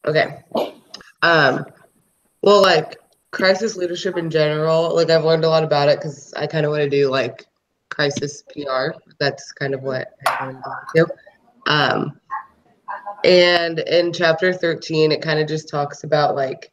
Okay. Well, like crisis leadership in general, like I've learned a lot about it because I kind of want to do like crisis PR. That's kind of what I want to go into. And in chapter 13, it kind of just talks about like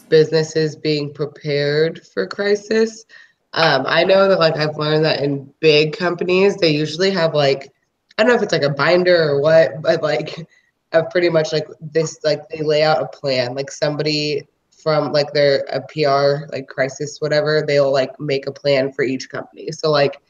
businesses being prepared for crisis. I know that like I've learned that in big companies, they usually have like, I don't know if it's like a binder or what, but like of pretty much like this, like they lay out a plan, like somebody from like their a PR like crisis whatever, they'll like make a plan for each company. So like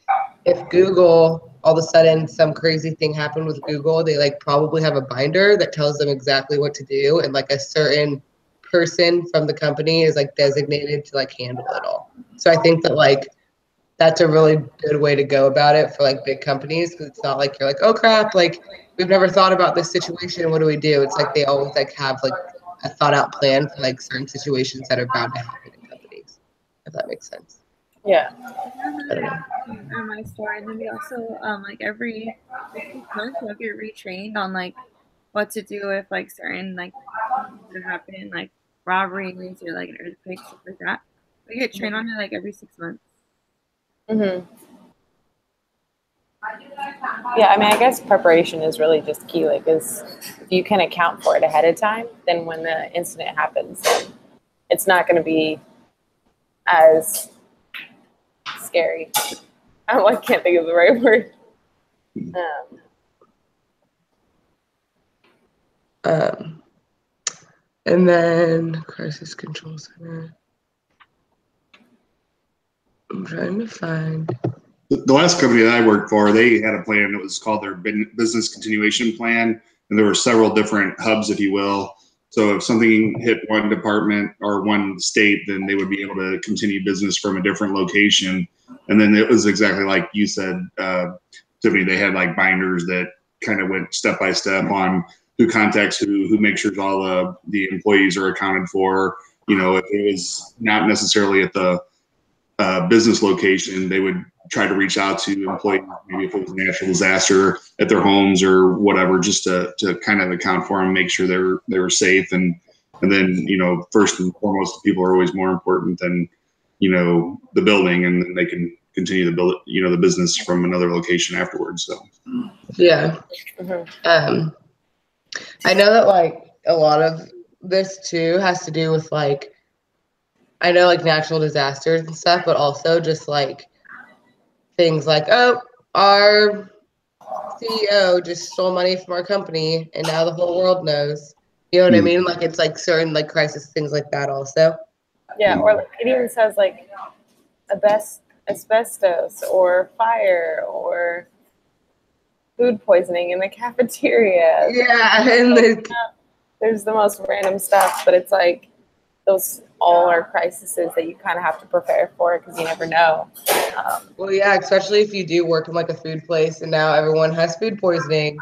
if Google all of a sudden some crazy thing happened with Google, they like probably have a binder that tells them exactly what to do, and like a certain person from the company is like designated to like handle it all. So I think that like that's a really good way to go about it for like big companies, because it's not like you're like, oh crap, like we've never thought about this situation, what do we do? It's like they always like have like a thought out plan for like certain situations that are bound to happen in companies, if that makes sense. Yeah. I don't know. At my store, and then we also like every month we'll get retrained on like what to do if like certain like things that happen, like robberies or like an earthquake, stuff like that. We get trained on it like every 6 months. Mm-hmm. Yeah, I mean, I guess preparation is really just key. Like, is if you can account for it ahead of time, then when the incident happens, it's not going to be as scary. I can't think of the right word. And then crisis control center. I'm trying to find. The last company that I worked for, they had a plan that was called their business continuation plan, and there were several different hubs, if you will. So if something hit one department or one state, then they would be able to continue business from a different location. And then it was exactly like you said, Tiffany. They had like binders that kind of went step by step on who contacts who makes sure all the employees are accounted for. You know, if it was not necessarily at the business location, they would try to reach out to employees, maybe if it was a natural disaster at their homes or whatever, just to kind of account for them, make sure they were safe. And then, you know, first and foremost, people are always more important than, you know, the building, and then they can continue to build, you know, the business from another location afterwards. So, yeah. I know that like a lot of this too has to do with like, I know like natural disasters and stuff, but also just like things like, oh, our CEO just stole money from our company and now the whole world knows. You know what I mean? Like it's like certain like crisis things like that also. Yeah, or like it even says like asbestos or fire or food poisoning in the cafeteria. Yeah, and like, there's the most random stuff, but it's like those all are crises that you kind of have to prepare for because you never know. Well, yeah, especially if you do work in like a food place and now everyone has food poisoning.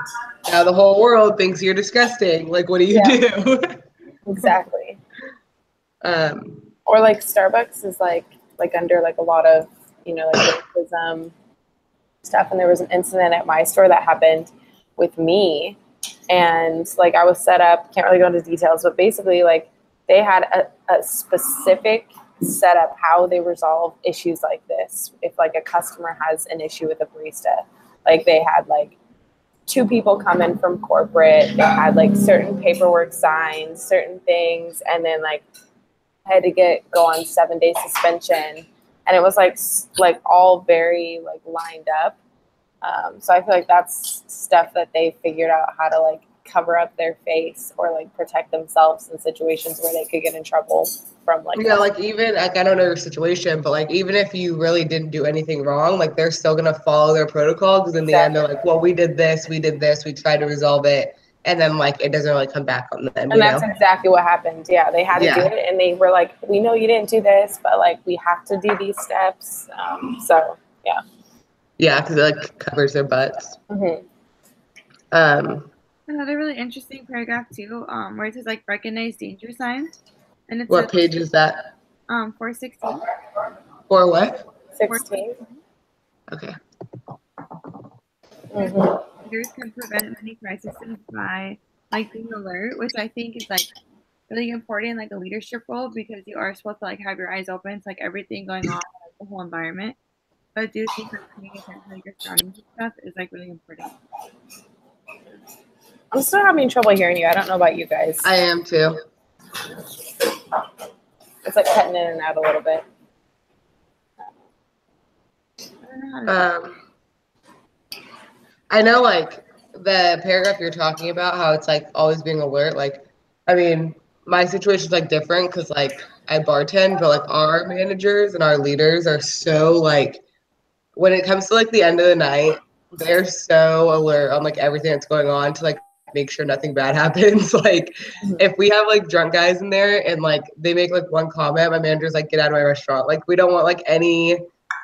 Now the whole world thinks you're disgusting. Like, what do you do? Exactly. Or like Starbucks is like under like a lot of, you know, like racism stuff. And there was an incident at my store that happened with me. And like I was set up, can't really go into details, but basically like they had a specific setup how they resolve issues like this. If like a customer has an issue with a barista, like they had like 2 people come in from corporate, they had like certain paperwork signed, certain things, and then like had to go on 7-day suspension. And it was like all very like lined up. So I feel like that's stuff that they figured out how to like cover up their face or like protect themselves in situations where they could get in trouble from like like even like I don't know your situation, but like even if you really didn't do anything wrong, like they're still gonna follow their protocol, because in the end they're like, well, we did this, we tried to resolve it, and then like it doesn't really come back on them. And that's exactly what happened. Yeah, they had to do it, and they were like, we know you didn't do this, but like we have to do these steps. So yeah. Yeah, because it like covers their butts. Another really interesting paragraph too, where it says like recognize danger signs. And it's what page is that? 416. For what? 16. Okay. Leaders can prevent many crises by like being alert, which I think is like really important in like a leadership role because you are supposed to like have your eyes open to like everything going on, like the whole environment. But I do think like paying attention to like your surroundings and stuff is like really important. I'm still having trouble hearing you. I don't know about you guys. I am too. It's like cutting in and out a little bit. I don't know how to I know like the paragraph you're talking about, how it's like always being alert. Like, I mean, my situation's like different because like I bartend, but like our managers and our leaders are so like, when it comes to like the end of the night, they're so alert on like everything that's going on to like make sure nothing bad happens. Like if we have like drunk guys in there and like they make like one comment, my manager's like, get out of my restaurant. Like we don't want like any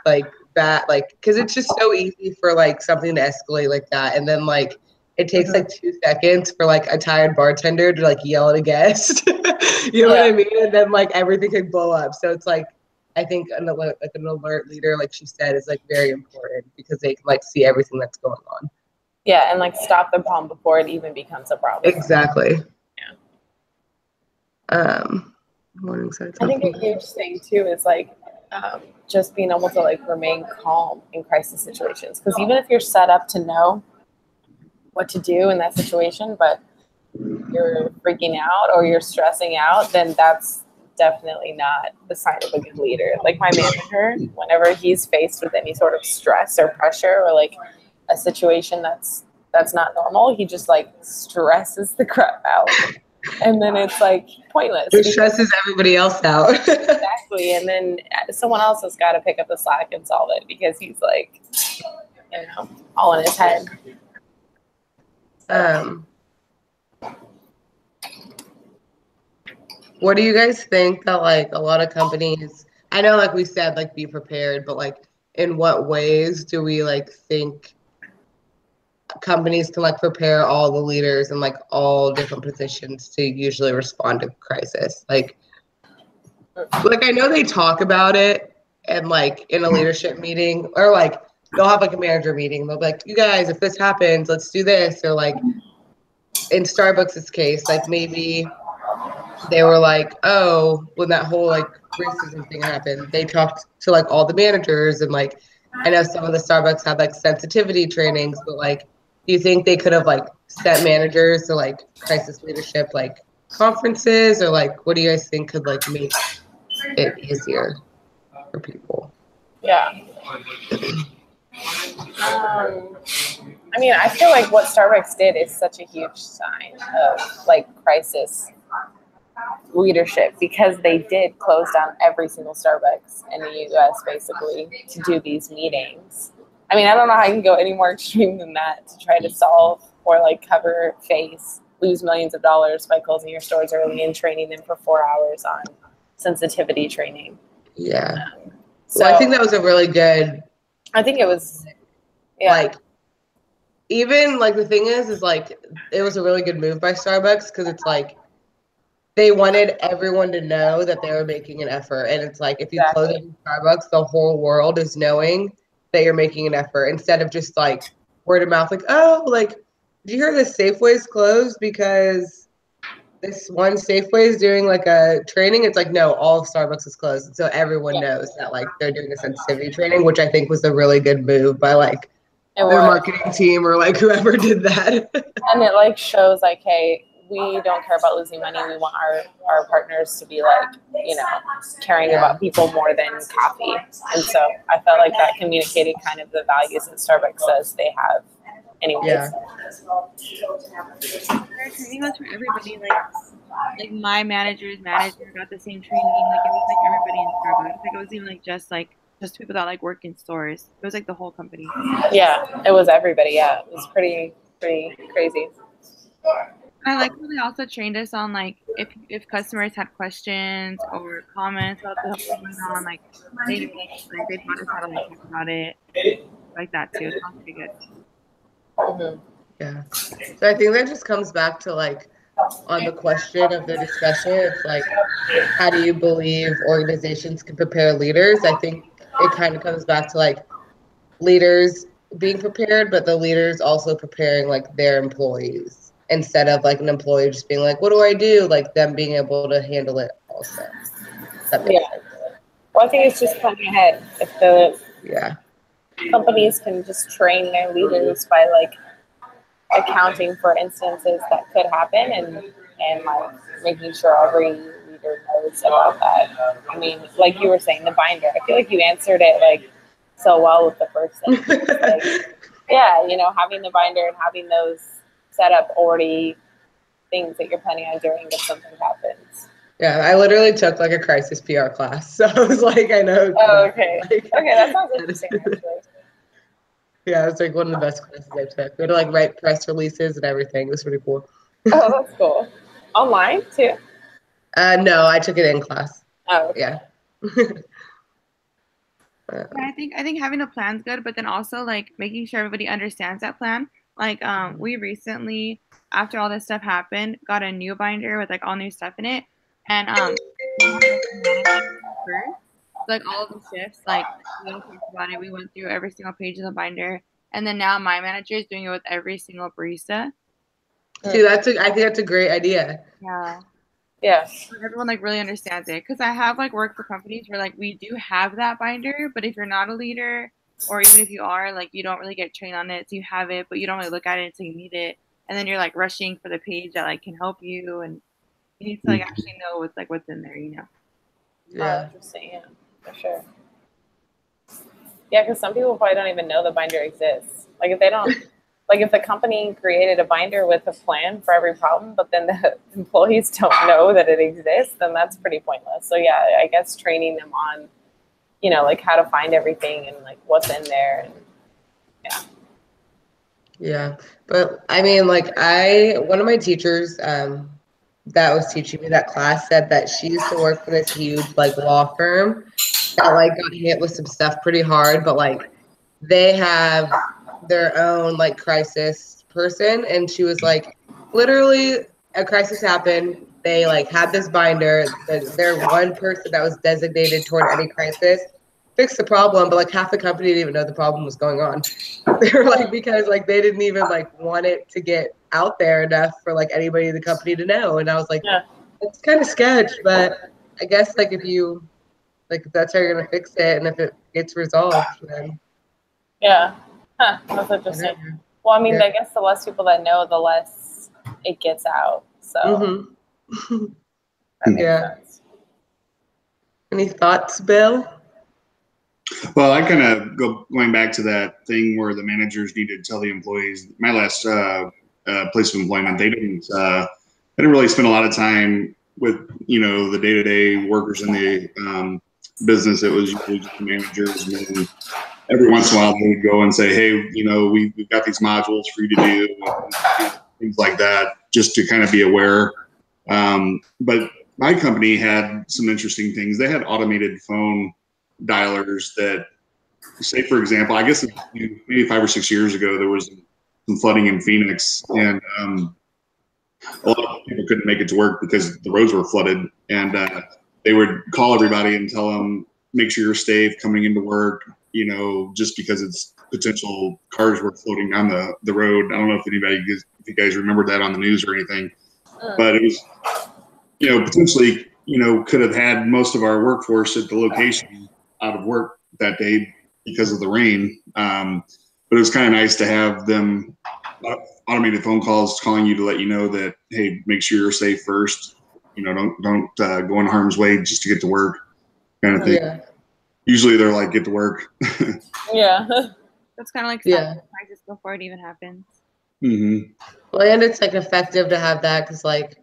like bad, like, because it's just so easy for like something to escalate like that. And then like it takes like 2 seconds for like a tired bartender to like yell at a guest. You know what I mean? And then like everything could blow up. So it's like, I think an alert leader, like she said, is like very important because they can like see everything that's going on. Yeah, and like stop the problem before it even becomes a problem. Exactly. Yeah. I think a huge thing too is like just being able to like remain calm in crisis situations. Because even if you're set up to know what to do in that situation, but you're freaking out or you're stressing out, then that's definitely not the sign of a good leader. Like my manager, whenever he's faced with any sort of stress or pressure or like a situation that's not normal, he just like stresses the crap out. And then it's like pointless. It stresses everybody else out. Exactly. And then someone else has got to pick up the slack and solve it because he's like, you know, all in his head. What do you guys think that like a lot of companies, I know like we said like be prepared, but like in what ways do we like think companies can like prepare all the leaders in like all different positions to usually respond to crisis? Like I know they talk about it and like in a leadership meeting or like they'll have like a manager meeting. They'll be like, you guys, if this happens, let's do this. Or like in Starbucks' case, like maybe they were like, oh, when that whole like racism thing happened, they talked to like all the managers and like I know some of the Starbucks had like sensitivity trainings, but like do you think they could have like sent managers to like crisis leadership like conferences or like what do you guys think could like make it easier for people? Yeah. I mean, I feel like what Starbucks did is such a huge sign of like crisis leadership because they did close down every single Starbucks in the US basically to do these meetings. I mean, I don't know how you can go any more extreme than that to try to solve or like cover face, lose millions of dollars by closing your stores early and training them for 4 hours on sensitivity training. Yeah. So I think that was a really good. I think it was, like, even like the thing is like it was a really good move by Starbucks because it's like they wanted everyone to know that they were making an effort, and it's like if you close Starbucks, the whole world is knowing that you're making an effort instead of just like word of mouth, like, oh, like, did you hear this Safeway's closed because this one Safeway is doing like a training? It's like, no, all of Starbucks is closed. And so everyone knows that like they're doing a sensitivity training, which I think was a really good move by like their marketing team or like whoever did that. And it like shows like, hey, we don't care about losing money. We want our partners to be like, you know, caring about people more than coffee. And so I felt like that communicated kind of the values that Starbucks says they have anyways. Yeah. Their training was for everybody. Like my manager's manager got the same training. Like it was like everybody in Starbucks. Like it wasn't even like just people that like work in stores. It was like the whole company. Yeah, it was everybody. Yeah, it was pretty crazy. I like how they also trained us on like if customers had questions or comments about the whole going on, like they taught us how to like talk about it like that too. It sounds pretty good. Mm-hmm. Yeah. So I think that just comes back to like on the question of the discussion, it's like how do you believe organizations can prepare leaders? I think it kind of comes back to like leaders being prepared, but the leaders also preparing like their employees instead of like an employee just being like, what do I do? Like them being able to handle it also. That makes sense. Well, I think it's just planning ahead. If the Yeah. companies can just train their leaders by like accounting for instances that could happen and like making sure every leader knows about that. I mean, like you were saying, the binder. I feel like you answered it like so well with the first thing. Like, yeah, you know, having the binder and having those set up already things that you're planning on doing if something happens. Yeah, I literally took like a crisis PR class, so I was like, I know. Oh, okay. Like, Okay, that sounds interesting, actually. yeah, it was like one of the best classes I took. We had to like write press releases and everything. It was pretty cool. Oh, that's cool. Online too? No, I took it in class. Oh, okay. Yeah. Yeah, I think having a plan's good, but then also like making sure everybody understands that plan. Like we recently, after all this stuff happened, got a new binder with like all new stuff in it. And we had like a manager first. So, like all of the shifts, like we all talked about it. We went through every single page of the binder. And then now my manager is doing it with every single barista. See, I think that's a great idea. Yeah. Yeah. Everyone like really understands it because I have like worked for companies where like we do have that binder, but if you're not a leader or even if you are, like you don't really get trained on it, so you have it, but you don't really look at it until you need it, and then you're like rushing for the page that like can help you, and you need to like actually know what's in there, you know. Oh, interesting. Yeah, for sure. Yeah, because some people probably don't even know the binder exists. Like if they don't, like if the company created a binder with a plan for every problem, but then the employees don't know that it exists, then that's pretty pointless. So yeah, I guess training them on, you know, like how to find everything and like what's in there, and yeah. Yeah, but I mean, like one of my teachers that was teaching me that class said that she used to work for this huge like law firm that like got hit with some stuff pretty hard, but like they have their own like crisis person, and she was like, literally, a crisis happened. They like had this binder. Their one person that was designated toward any crisis fixed the problem, but like half the company didn't even know the problem was going on. They were like, because like they didn't even like want it to get out there enough for like anybody in the company to know. And I was like, Yeah. it's kind of sketch, but I guess like if you like if that's how you're gonna fix it and if it gets resolved, then Yeah. Huh, that's interesting. Well, I mean, Yeah. I guess the less people that know, the less it gets out. So that makes sense. Any thoughts, Bill? Well, I kind of going back to that thing where the managers needed to tell the employees. My last place of employment, they didn't really spend a lot of time with the day-to-day workers in the business. It was usually just the managers, and then every once in a while they would go and say, "Hey, we've got these modules for you to do," and things like that, just to kind of be aware. But my company had some interesting things. They had automated phone dialers that, say, for example, I guess maybe 5 or 6 years ago, there was some flooding in Phoenix, and a lot of people couldn't make it to work because the roads were flooded, and they would call everybody and tell them, make sure you're safe coming into work, just because it's potential cars were floating down the road. I don't know if if you guys remember that on the news or anything, but it was, potentially, could have had most of our workforce at the location out of work that day because of the rain. But it was kind of nice to have them automated phone calls calling you to let you know that, hey, make sure you're safe first. Don't go in harm's way just to get to work, kind of thing. Yeah. Usually they're like, get to work. Yeah. That's kind of like Yeah. crisis before it even happens. Mm-hmm. Well, and it's like effective to have that because like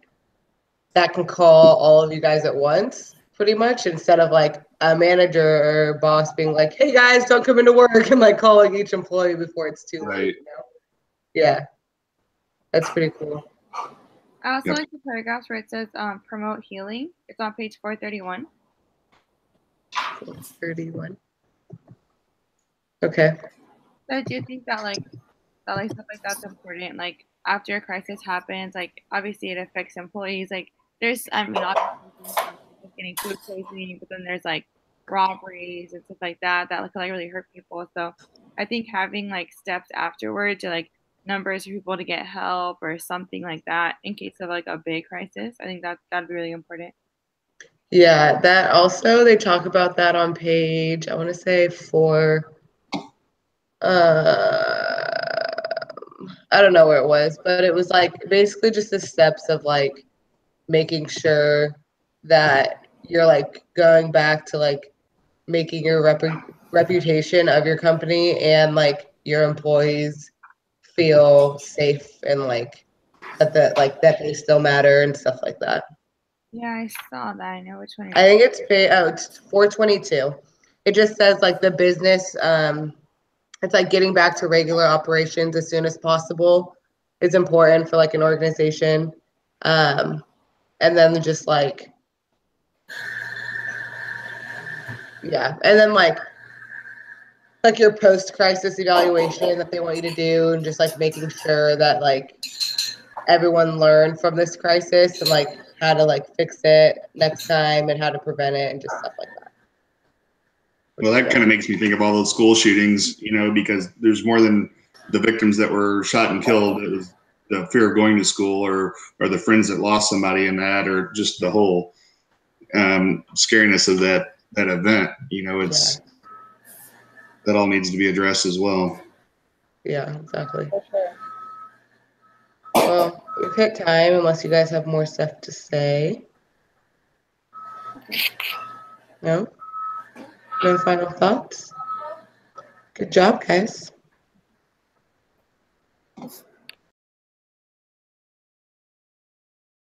that can call all of you guys at once, pretty much, instead of like a manager or boss being like, "Hey guys, don't come into work," and like calling each employee before it's too late. Yeah, that's pretty cool. I also like the paragraphs where it says promote healing. It's on page 431. 31. Okay. So I do think that stuff like that's important. Like after a crisis happens, like obviously it affects employees. Like there's obviously getting food poisoning, but then there's like robberies and stuff like that that like really hurt people. So I think having like steps afterward to like numbers for people to get help or something like that in case of like a big crisis. I think that'd be really important. Yeah, that also they talk about that on page, I want to say for I don't know where it was, but it was like basically just the steps of like making sure that you're like going back to like making your reputation of your company and like your employees feel safe and like that they still matter and stuff like that. Yeah, I saw that. I know which one. I think it's 422. It just says like the business it's like getting back to regular operations as soon as possible is important for like an organization. And then just yeah, and then like your post-crisis evaluation that they want you to do, and just like making sure that like everyone learned from this crisis and like how to like fix it next time and how to prevent it and just stuff like that. Well, that kind of makes me think of all those school shootings, because there's more than the victims that were shot and killed. It was the fear of going to school or the friends that lost somebody in that, or just the whole scariness of that event. It's that all needs to be addressed as well. Yeah, exactly. For sure. Well, we've hit time unless you guys have more stuff to say. No? No final thoughts? Good job, guys.